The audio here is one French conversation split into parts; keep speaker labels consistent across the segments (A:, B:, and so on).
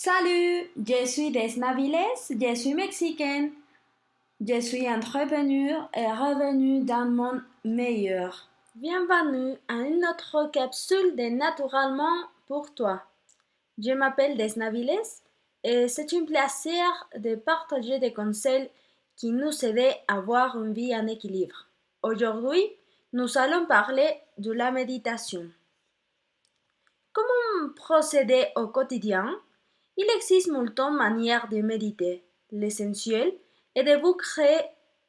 A: Salut, je suis Desna Viles, je suis mexicaine. Je suis entrepreneur et revenu d'un monde meilleur. Bienvenue à une autre capsule de Naturellement pour toi. Je m'appelle Desna Viles et c'est un plaisir de partager des conseils qui nous aident à avoir une vie en équilibre. Aujourd'hui, nous allons parler de la méditation. Comment procéder au quotidien? Il existe multiples manières de méditer. L'essentiel est de vous créer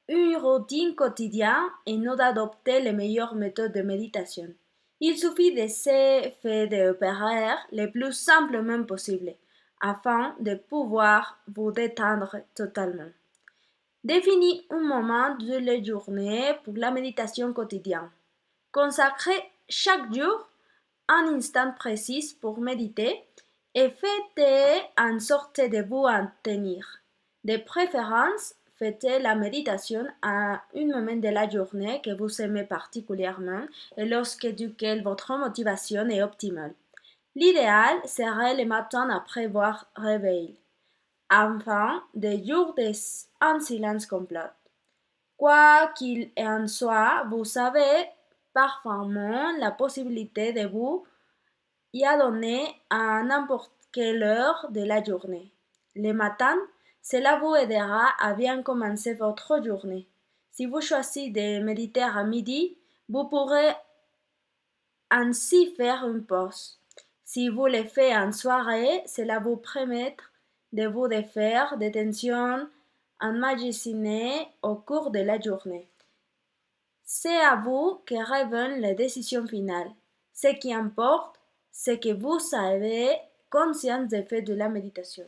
A: une routine quotidienne et non d'adopter les meilleures méthodes de méditation. Il suffit de se faire d'opérer le plus simplement possible afin de pouvoir vous détendre totalement. Définis un moment de la journée pour la méditation quotidienne. Consacrez chaque jour un instant précis pour méditer et faites en sorte de vous en tenir. De préférence, faites la méditation à un moment de la journée que vous aimez particulièrement et lorsque duquel votre motivation est optimale. L'idéal serait le matin après votre réveil, afin de jours en silence complet. Quoi qu'il en soit, vous avez parfaitement la possibilité de vous y adonner à n'importe quelle heure de la journée. Le matin, cela vous aidera à bien commencer votre journée. Si vous choisissez de méditer à midi, vous pourrez ainsi faire une pause. Si vous le faites en soirée, cela vous permettra de vous défaire des tensions emmagasinées au cours de la journée. C'est à vous que revient la décision finale. Ce qui importe, c'est que vous avez conscience des faits de la méditation.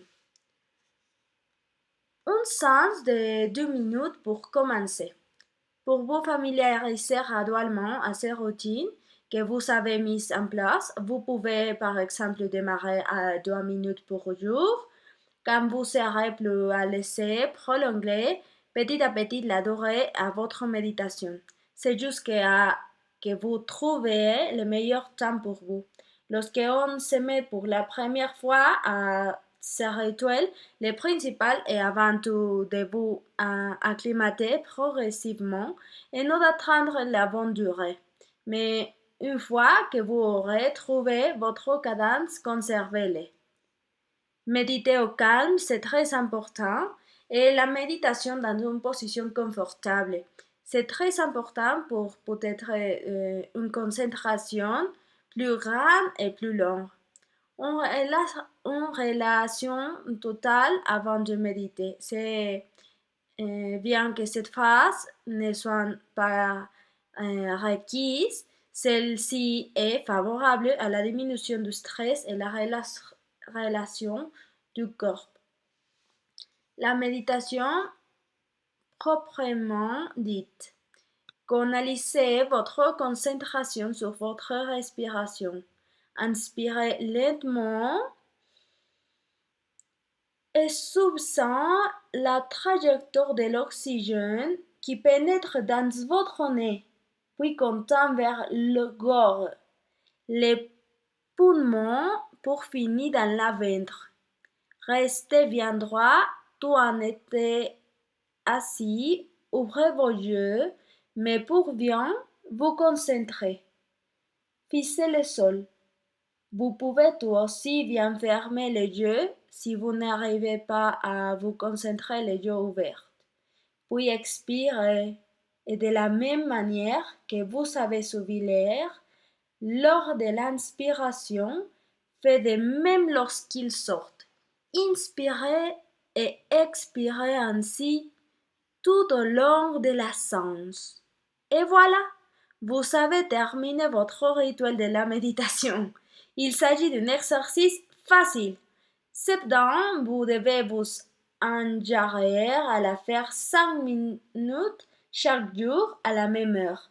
A: Un sens de 2 minutes pour commencer. Pour vous familiariser graduellement à ces routines que vous avez mises en place, vous pouvez par exemple démarrer à 2 minutes par jour. Quand vous serez plus à l'aise, prolongez petit à petit la durée à votre méditation. C'est jusqu'à que vous trouvez le meilleur temps pour vous. Lorsqu'on se met pour la première fois à ce rituel, le principal est avant tout de vous acclimater progressivement et non d'attendre la bonne durée. Mais une fois que vous aurez trouvé votre cadence, conservez-le. Méditer au calme, c'est très important, et la méditation dans une position confortable. C'est très important pour peut-être une concentration plus grande et plus longue. Une relation totale avant de méditer. C'est bien que cette phase ne soit pas requise, celle-ci est favorable à la diminution du stress et la relation du corps. La méditation proprement dite. Canalisez votre concentration sur votre respiration. Inspirez lentement et suivant la trajectoire de l'oxygène qui pénètre dans votre nez, puis comptant vers le gorge, les poumons pour finir dans la ventre. Restez bien droit, tout en étant assis, ouvrez vos yeux, mais pour bien vous concentrer. Fixez le sol. Vous pouvez tout aussi bien fermer les yeux si vous n'arrivez pas à vous concentrer les yeux ouverts. Puis expirez et de la même manière que vous avez suivi l'air, lors de l'inspiration, faites de même lorsqu'il sort. Inspirez et expirez ainsi tout au long de la séance. Et voilà, vous avez terminé votre rituel de la méditation. Il s'agit d'un exercice facile. Cependant, vous devez vous engager à la faire 5 minutes chaque jour à la même heure.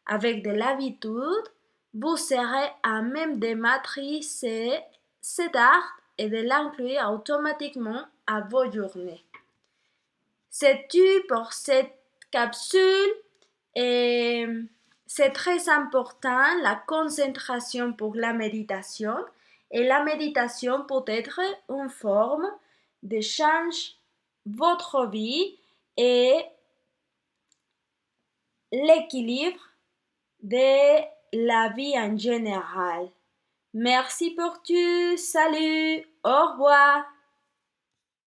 A: Avec de l'habitude, vous serez à même de maîtriser cet art et de l'inclure automatiquement à vos journées. C'est tout pour cette capsule et c'est très important la concentration pour la méditation Et la méditation peut être une forme de changer votre vie et l'équilibre de la vie en général. Merci pour tout. Salut. Au revoir.